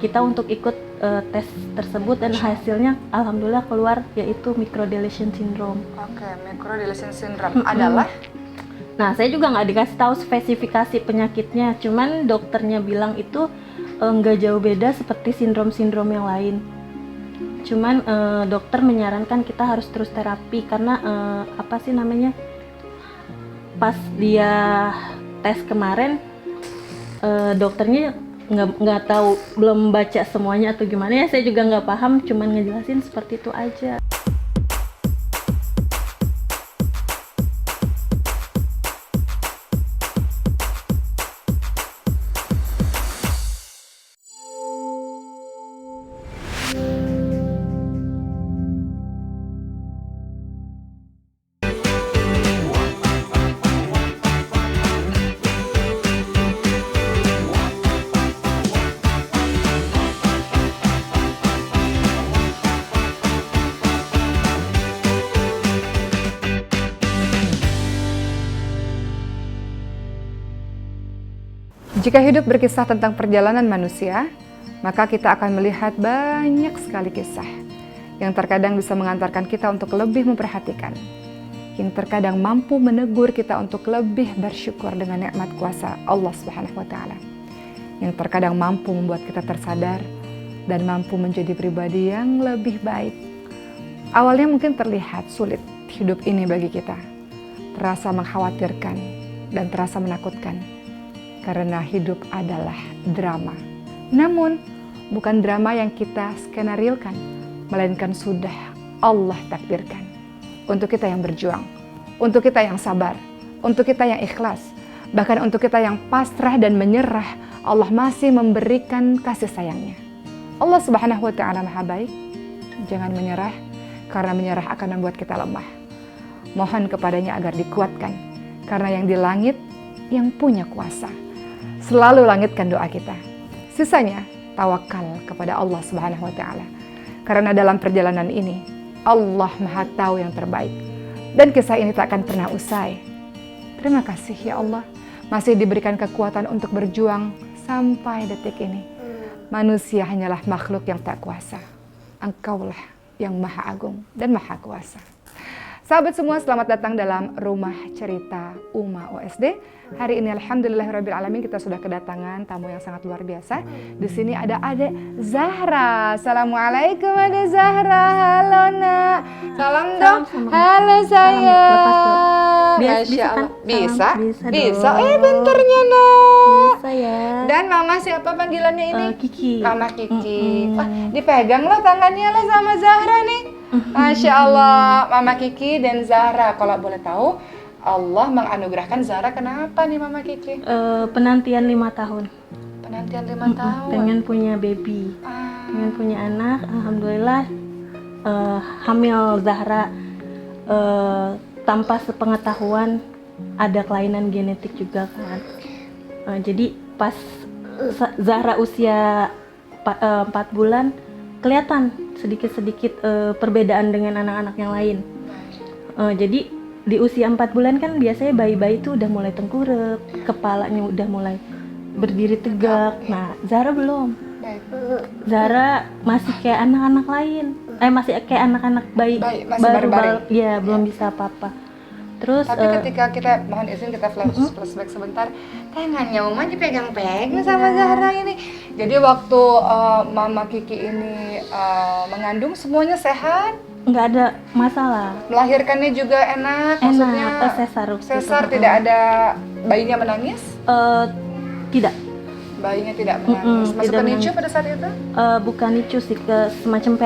kita untuk ikut tes tersebut dan hasilnya alhamdulillah keluar yaitu microdeletion syndrome. Oke, microdeletion syndrome adalah? Nah, saya juga nggak dikasih tahu spesifikasi penyakitnya, cuman dokternya bilang itu nggak jauh beda seperti sindrom-sindrom yang lain. Cuman dokter menyarankan kita harus terus terapi karena pas dia tes kemarin dokternya nggak tahu, belum baca semuanya atau gimana ya, saya juga nggak paham, cuman ngejelasin seperti itu aja. Jika hidup berkisah tentang perjalanan manusia, maka kita akan melihat banyak sekali kisah yang terkadang bisa mengantarkan kita untuk lebih memperhatikan, yang terkadang mampu menegur kita untuk lebih bersyukur dengan nikmat kuasa Allah Subhanahu wa Ta'ala, yang terkadang mampu membuat kita tersadar dan mampu menjadi pribadi yang lebih baik. Awalnya mungkin terlihat sulit hidup ini bagi kita, terasa mengkhawatirkan dan terasa menakutkan. Karena hidup adalah drama. Namun, bukan drama yang kita skenariokan, melainkan sudah Allah takdirkan. Untuk kita yang berjuang, untuk kita yang sabar, untuk kita yang ikhlas, bahkan untuk kita yang pasrah dan menyerah, Allah masih memberikan kasih sayangnya. Allah Subhanahu wa Ta'ala Maha Baik. Jangan menyerah, karena menyerah akan membuat kita lemah. Mohon kepadanya agar dikuatkan, karena yang di langit yang punya kuasa. Selalu langitkan doa kita. Sisanya tawakal kepada Allah Subhanahu wa Ta'ala. Karena dalam perjalanan ini Allah Maha Tahu yang terbaik. Dan kisah ini tak akan pernah usai. Terima kasih ya Allah, masih diberikan kekuatan untuk berjuang sampai detik ini. Manusia hanyalah makhluk yang tak kuasa. Engkaulah yang Maha Agung dan Maha Kuasa. Sahabat semua, selamat datang dalam Rumah Cerita Uma OSD. Hari ini alhamdulillahirabbil alamin kita sudah kedatangan tamu yang sangat luar biasa. Di sini ada Adek Zahra. Assalamualaikum Adek Zahra. Halo Nak. Salam dong. Halo sayang. Masya Allah. Bisa? Bisa. Bentarnya Nak. Bisa ya. Dan Mama siapa panggilannya ini? Kiki. Mama Kiki. Wah, dipegang loh tangannya lah sama Zahra nih. Masya Allah, Mama Kiki dan Zahra. Kalau boleh tahu, Allah menganugerahkan Zahra kenapa nih Mama Kiki? Penantian 5 tahun. Penantian 5 tahun? Pengen punya baby, pengen punya anak. Alhamdulillah hamil Zahra tanpa sepengetahuan ada kelainan genetik juga kan. Jadi pas Zahra usia 4 bulan, kelihatan sedikit-sedikit perbedaan dengan anak-anak yang lain. Jadi di usia 4 bulan kan biasanya bayi-bayi itu udah mulai tengkurap, kepalanya udah mulai berdiri tegak. Nah, Zahra belum. Zahra masih kayak anak-anak lain. Masih kayak anak-anak bayi baru ya, belum bisa apa-apa. Terus tapi ketika kita, mohon izin kita flashback sebentar, tangannya Uma dipegang-pegang sama Zahra ini. Jadi waktu Mama Kiki ini mengandung semuanya sehat? Nggak ada masalah. Melahirkannya juga enak? Maksudnya sesar tidak ada bayinya menangis? Tidak. Bayinya tidak menangis. Masuk ke NICU pada saat itu? Bukan NICU sih, ke semacam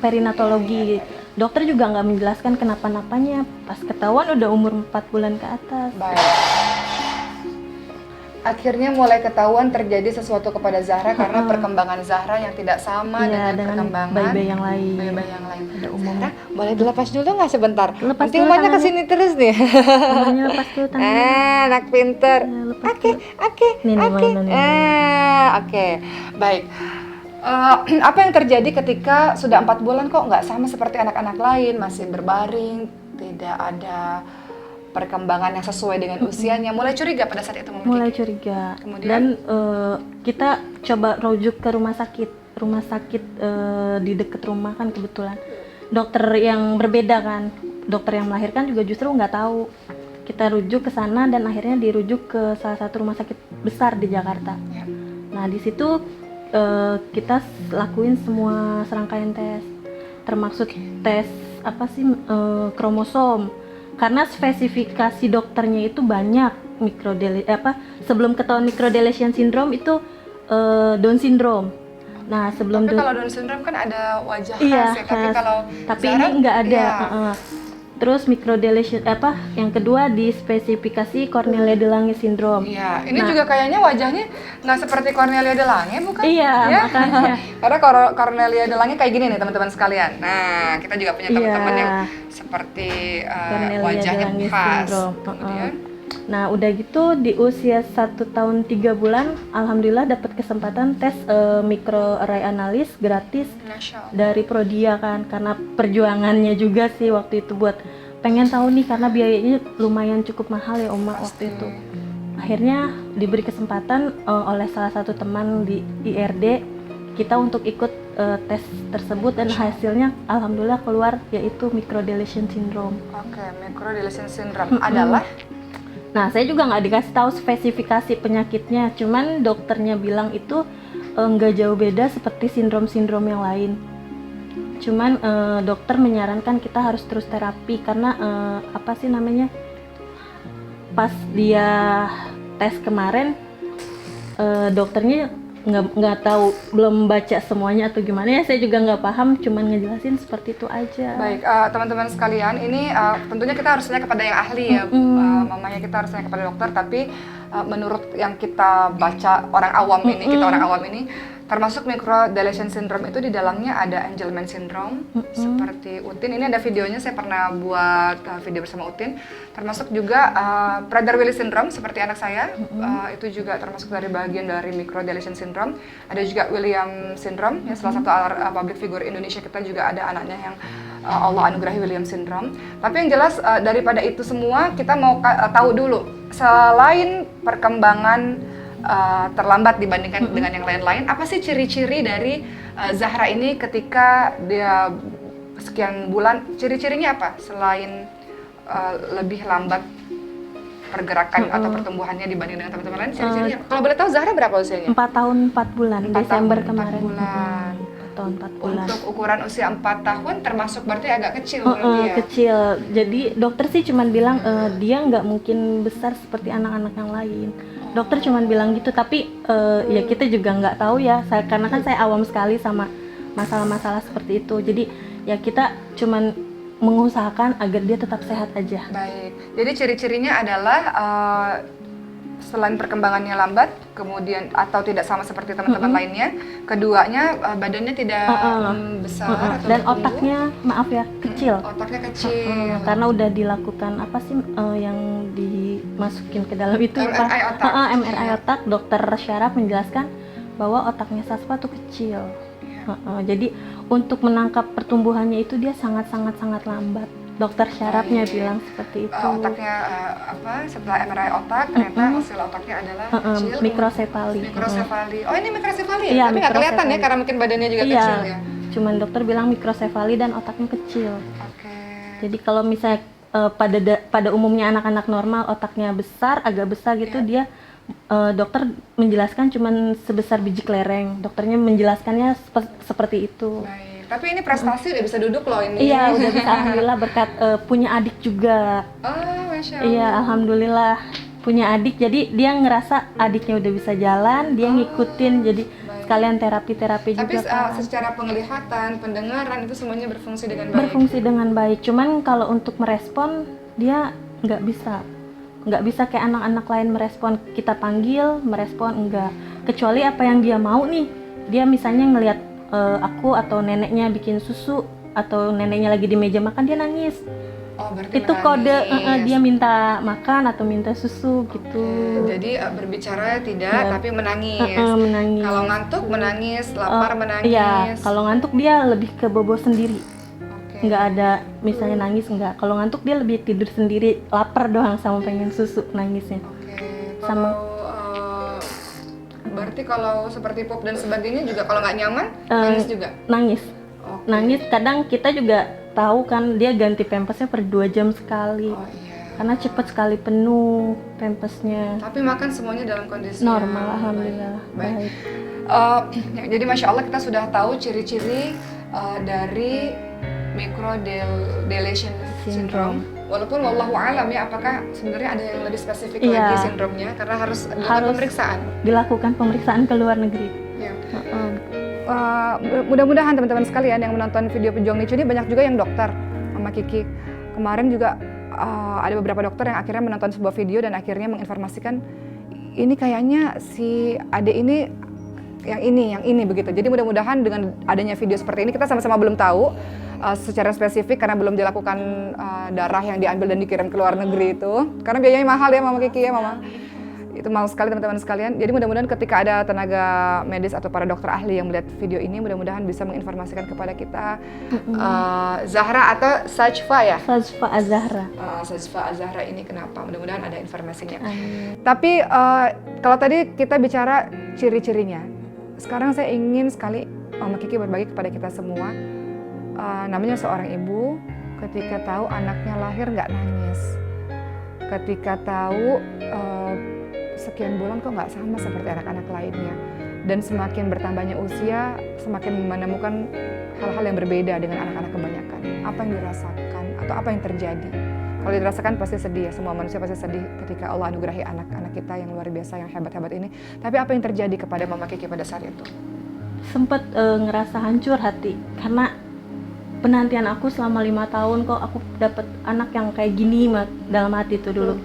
perinatologi. Dokter juga nggak menjelaskan kenapa-napanya. Pas ketahuan udah umur 4 bulan ke atas. Baik. Akhirnya mulai ketahuan terjadi sesuatu kepada Zahra karena perkembangan Zahra yang tidak sama dengan perkembangan bayi-bayi yang lain. Bayi-bayi yang lain. Zahra, boleh dilepas dulu nggak sebentar? Lepas. Nanti umanya kesini terus nih. Umanya lepas dulu tangannya. Anak pinter. Oke. Oke. Baik. Apa yang terjadi ketika sudah 4 bulan kok nggak sama seperti anak-anak lain, masih berbaring, tidak ada perkembangan yang sesuai dengan usianya, mulai curiga pada saat itu Mama Mulai Kiki? curiga. Kemudian? Dan kita coba rujuk ke rumah sakit di dekat rumah kan kebetulan. Dokter yang berbeda kan, dokter yang melahirkan juga justru nggak tahu. Kita rujuk ke sana dan akhirnya dirujuk ke salah satu rumah sakit besar di Jakarta. Ya. Nah di situ kita lakuin semua serangkaian tes, termasuk tes kromosom. Karena spesifikasi dokternya itu banyak sebelum ketahuan microdeletion syndrome itu Down syndrome. Nah sebelum Tapi kalau Down syndrome kan ada wajah khas iya, ya, tapi khas. kalau Tapi Zahra, ini nggak ada. iya. Terus microdeletion yang kedua di spesifikasi Cornelia de Lange syndrome. Iya, ini Nah, juga kayaknya wajahnya nggak seperti Cornelia de Lange, bukan? Iya, Ya? makanya. Karena Cornelia de Lange kayak gini nih teman-teman sekalian. Nah, kita juga punya teman-teman Iya. yang seperti Cornelia wajahnya de Lange khas. syndrome. Kemudian, Nah udah gitu di usia 1 tahun 3 bulan, alhamdulillah dapat kesempatan tes microarray analis gratis Masya Allah. dari Prodia kan, karena perjuangannya juga sih waktu itu buat pengen tahu nih karena biayanya lumayan cukup mahal ya Oma waktu itu. Akhirnya diberi kesempatan oleh salah satu teman di IRD kita untuk ikut tes tersebut dan hasilnya alhamdulillah keluar yaitu microdeletion syndrome. Oke, microdeletion syndrome adalah Nah, saya juga nggak dikasih tahu spesifikasi penyakitnya, cuman dokternya bilang itu nggak jauh beda seperti sindrom-sindrom yang lain. Cuman dokter menyarankan kita harus terus terapi karena pas dia tes kemarin dokternya nggak tahu, belum baca semuanya atau gimana ya, saya juga nggak paham, cuman ngejelasin seperti itu aja. baik, teman-teman sekalian, ini tentunya kita harus tanya kepada yang ahli ya, mamanya kita harus tanya kepada dokter, tapi menurut yang kita baca orang awam kita orang awam ini, termasuk microdeletion syndrome itu di dalamnya ada Angelman syndrome, seperti Utin. Ini ada videonya, saya pernah buat video bersama Utin. Termasuk juga Prader-Willi syndrome seperti anak saya, itu juga termasuk dari bagian dari microdeletion syndrome. Ada juga William syndrome, yang salah satu public figure Indonesia kita juga ada anaknya yang Allah anugerahi William syndrome. Tapi yang jelas daripada itu semua, kita mau tahu dulu, selain perkembangan terlambat dibandingkan dengan yang lain-lain, apa sih ciri-ciri dari Zahra ini ketika dia sekian bulan? Ciri-cirinya apa selain lebih lambat pergerakan atau pertumbuhannya dibanding dengan teman-teman lain? Ciri-cirinya apa? Kalau boleh tahu Zahra berapa usianya? 4 tahun 4 bulan, 4 Desember tahun, 4 kemarin. bulan. 4 tahun 4 bulan. Untuk ukuran usia 4 tahun termasuk berarti agak kecil berarti ya? Kecil. Jadi dokter sih cuman bilang dia nggak mungkin besar seperti anak-anak yang lain. Dokter cuman bilang gitu, tapi ya kita juga nggak tahu ya, karena kan saya awam sekali sama masalah-masalah seperti itu. Jadi ya kita cuman mengusahakan agar dia tetap sehat aja. Baik, jadi ciri-cirinya adalah selain perkembangannya lambat, kemudian atau tidak sama seperti teman-teman lainnya, keduanya badannya tidak besar atau dan bertumbuh. otaknya maaf ya kecil. Otaknya kecil. Karena udah dilakukan yang dimasukin ke dalam itu MRI otak. MRI otak. Dokter Syaraf menjelaskan bahwa otaknya Sasva tuh kecil. Jadi untuk menangkap pertumbuhannya itu dia sangat lambat. Dokter Syarafnya bilang seperti itu. Otaknya setelah MRI otak ternyata hasil otaknya adalah kecil. Mikrosefali. Mikrosefali. Oh, ini mikrosefali ya? Iya, Tapi nggak kelihatan ya mikrosefali. karena mungkin badannya juga kecil ya. Cuman dokter bilang mikrosefali dan otaknya kecil. Oke. Jadi kalau misalnya pada umumnya anak-anak normal otaknya besar, agak besar gitu, dia dokter menjelaskan cuman sebesar biji kelereng. Dokternya menjelaskannya seperti itu. Baik. Tapi ini prestasi udah bisa duduk loh ini. Iya, udah bisa, alhamdulillah, berkat punya adik juga. Oh, Masya Allah. Iya, alhamdulillah punya adik, jadi dia ngerasa adiknya udah bisa jalan, dia ngikutin, jadi sekalian terapi-terapi Tapi juga kan. secara penglihatan, pendengaran itu semuanya berfungsi dengan baik. Berfungsi dengan baik, cuman kalau untuk merespon dia nggak bisa kayak anak-anak lain merespon, kita panggil merespon enggak, kecuali apa yang dia mau nih. Dia misalnya ngelihat aku atau neneknya bikin susu atau neneknya lagi di meja makan, dia nangis. Oh, berarti Itu menangis. kode dia minta makan atau minta susu gitu. Jadi berbicara tidak, Ya. tapi menangis. Menangis. Kalau ngantuk menangis, lapar menangis. Iya, kalau ngantuk dia lebih ke bobo sendiri. Oke. nggak ada misalnya nangis, nggak. Kalau ngantuk dia lebih tidur sendiri, lapar doang sama pengen susu nangisnya. Kalau berarti kalau seperti pup dan sebagainya juga kalau nggak nyaman nangis juga? Nangis. Nangis, kadang kita juga tahu kan dia ganti pampasnya per 2 jam sekali. Karena cepat sekali penuh pampasnya. Tapi makan semuanya dalam kondisi normal, alhamdulillah. Baik. Jadi Masya Allah kita sudah tahu ciri-ciri dari microdeletion syndrome. Walaupun wallahu alam ya, apakah sebenarnya ada yang lebih spesifik lagi sindromnya? Karena harus pemeriksaan. Dilakukan pemeriksaan ke luar negeri. Ya. Mudah-mudahan teman-teman sekalian yang menonton video Pejuang Nicu ini banyak juga yang dokter, Mama Kiki. Kemarin juga ada beberapa dokter yang akhirnya menonton sebuah video dan akhirnya menginformasikan ini kayaknya si adik ini yang ini begitu. Jadi mudah-mudahan dengan adanya video seperti ini, kita sama-sama belum tahu secara spesifik karena belum dilakukan darah yang diambil dan dikirim ke luar negeri itu. Karena biayanya mahal ya Mama Kiki ya Mama. Itu mahal sekali teman-teman sekalian. Jadi mudah-mudahan ketika ada tenaga medis atau para dokter ahli yang melihat video ini, mudah-mudahan bisa menginformasikan kepada kita Zahra atau Sajfa ya? Sajfa Az-Zahra. Sajfa Az-Zahra ini kenapa? Mudah-mudahan ada informasinya. Tapi kalau tadi kita bicara ciri-cirinya, sekarang saya ingin sekali Mama Kiki berbagi kepada kita semua. Namanya seorang ibu ketika tahu anaknya lahir nggak nangis, ketika tahu sekian bulan kok nggak sama seperti anak-anak lainnya, dan semakin bertambahnya usia semakin menemukan hal-hal yang berbeda dengan anak-anak kebanyakan. Apa yang dirasakan atau apa yang terjadi? Kalau dirasakan pasti sedih ya, semua manusia pasti sedih ketika Allah anugerahi anak-anak kita yang luar biasa, yang hebat-hebat ini. Tapi apa yang terjadi kepada Mama Kiki pada saat itu? Sempat ngerasa hancur hati karena penantian aku selama 5 tahun kok aku dapat anak yang kayak gini dalam hati itu dulu.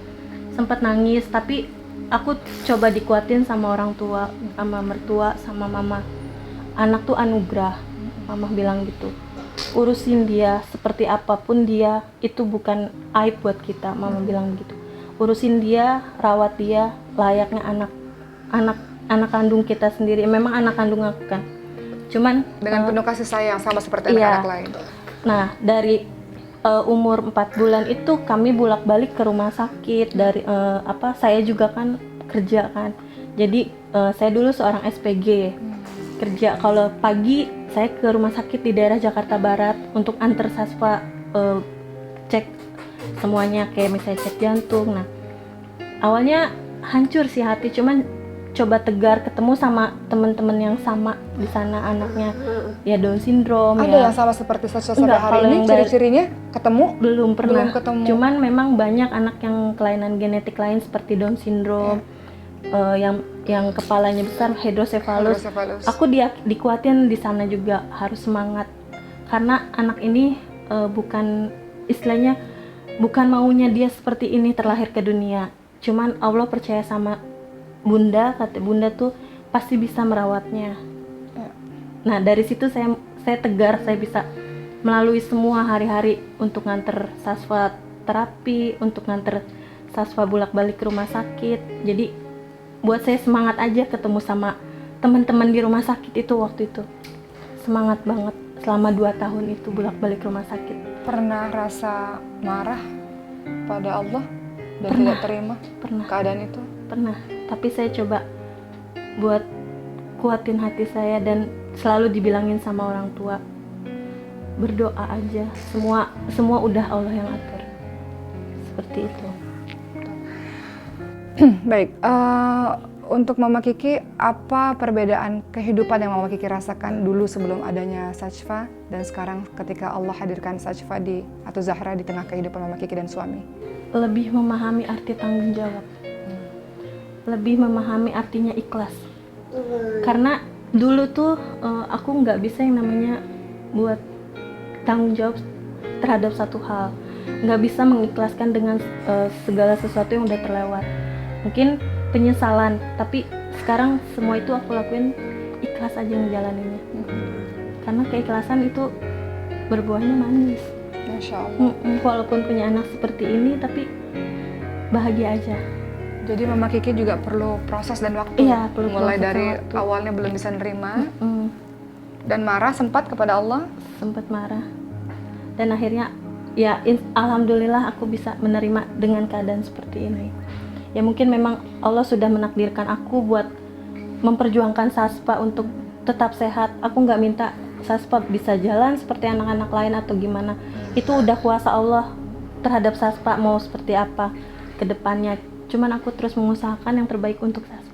Sempat nangis, tapi aku coba dikuatin sama orang tua, sama mertua, sama mama. Anak tuh anugerah, mama bilang gitu. Urusin dia seperti apapun dia, itu bukan aib buat kita, mama bilang gitu. Urusin dia, rawat dia layaknya anak kandung kita sendiri. Memang anak kandung aku kan. Cuman dengan penuh kasih sayang sama seperti anak-anak lain. Nah, dari umur 4 bulan itu kami bolak-balik ke rumah sakit dari saya juga kan kerja kan. Jadi saya dulu seorang SPG. Kerja kalau pagi saya ke rumah sakit di daerah Jakarta Barat untuk antar Sasfa cek semuanya kayak misalnya cek jantung. Nah, awalnya hancur sih hati, cuman coba tegar ketemu sama teman-teman yang sama di sana anaknya ya Down syndrome. Ada yang sama seperti sampai hari ini ciri-cirinya ketemu? Belum pernah. Belum ketemu. Cuman memang banyak anak yang kelainan genetik lain seperti Down syndrome, yang kepalanya besar, hidrosefalus. Aku dikuatin di sana juga harus semangat karena anak ini bukan istilahnya bukan maunya dia seperti ini terlahir ke dunia. Cuman Allah percaya sama Bunda, kata Bunda tuh pasti bisa merawatnya. Nah dari situ saya tegar, saya bisa melalui semua hari-hari untuk nganter Sasfa terapi, untuk nganter Sasfa bolak-balik ke rumah sakit. Jadi buat saya semangat aja ketemu sama teman-teman di rumah sakit itu waktu itu. Semangat banget selama 2 tahun itu bolak-balik ke rumah sakit. Pernah rasa marah pada Allah dan tidak terima keadaan itu? Pernah, tapi saya coba buat kuatin hati saya dan selalu dibilangin sama orang tua, berdoa aja, semua udah Allah yang atur, seperti itu. Baik, untuk Mama Kiki, apa perbedaan kehidupan yang Mama Kiki rasakan dulu sebelum adanya Sajfa dan sekarang ketika Allah hadirkan Sajfa atau Zahra di tengah kehidupan Mama Kiki dan suami? Lebih memahami arti tanggung jawab, lebih memahami artinya ikhlas. Karena dulu tuh aku nggak bisa yang namanya buat tanggung jawab terhadap satu hal, nggak bisa mengikhlaskan dengan segala sesuatu yang udah terlewat. Mungkin penyesalan, tapi sekarang semua itu aku lakuin ikhlas aja ngejalaninnya. Karena keikhlasan itu berbuahnya manis. Masya Allah. Walaupun punya anak seperti ini, tapi bahagia aja. Jadi Mama Kiki juga perlu proses dan waktu. Iya, perlu mulai proses dari waktu. Awalnya belum bisa nerima dan marah sempat kepada Allah. Sempat marah. dan akhirnya ya alhamdulillah aku bisa menerima dengan keadaan seperti ini. Ya mungkin memang Allah sudah menakdirkan aku buat memperjuangkan Saspa untuk tetap sehat. Aku nggak minta Saspa bisa jalan seperti anak-anak lain atau gimana. Itu udah kuasa Allah terhadap Saspa mau seperti apa ke depannya. Cuman aku terus mengusahakan yang terbaik untuk Saspa.